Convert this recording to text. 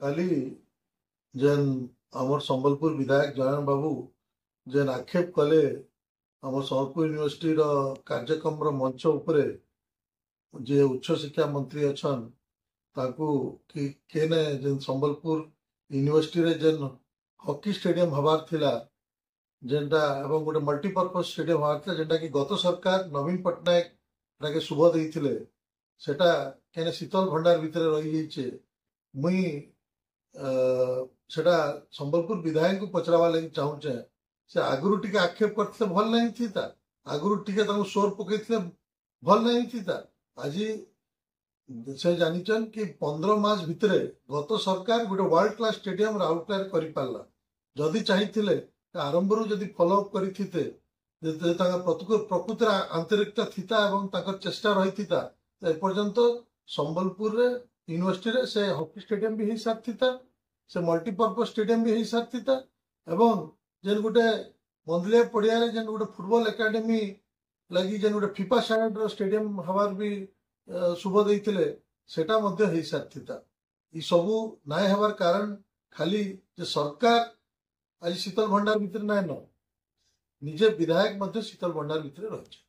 काली जेन आमर संबलपुर विधायक जयन बाबू जेन आक्षेप कले आम संबलपुर यूनिवर्सिटी कार्यक्रम मंच उपरे जे उच्च शिक्षा मंत्री अच्छन ताकू कि केने जेन संबलपुर यूनिवर्सिटी रे जेन हॉकी स्टेडियम हबार थिला जेनटा एवं गोटे मल्टीपर्पज स्टेडियम हबार थिला जेनटा कि गत सरकार नवीन पट्टनायक ताके शुभ देइथिले सेटा केने शीतल भंडार भितर रही जाइछे मुई सेटा संबलपुर विधायक को पचरावा लगी चाहूचे से आगुरु टिके आक्षेप करते भल नहीं थी ता आगुरु टिके ताको शोर पकैथिले भल नहीं थी ता आज से जानिचन कि 15 मास भितरे गत सरकार गोटे वर्ल्ड क्लास स्टेडियम राउरकेला करि पारला जदि चाहिथिले आरंभ रु जदि फॉलो अप करिथिते प्रकृत आंतरिकता थिता एवं ताकर चेष्टा रही थिता ए पर्यंत संबलपुर रे यूनिवर्सिटी रे से हॉकी स्टेडियम भी हो सारथिता से मल्टीपर्पज स्टेडियम भी हो सारथिता एवं जेन गोटे मंदलिया पड़िया रे जेन गोटे फुटबॉल एकेडमी लगी जेन गोटे फिफा स्टैंडर्ड रो स्टेडियम हवार भी शुभ देइथिले सेटा मध्य हो सारथिता ई सबु नाय हवार कारण खाली जे सरकार आज शीतल भंडार भितर नाय न निजे विधायक मध्य शीतल भंडार भितर रहिছে।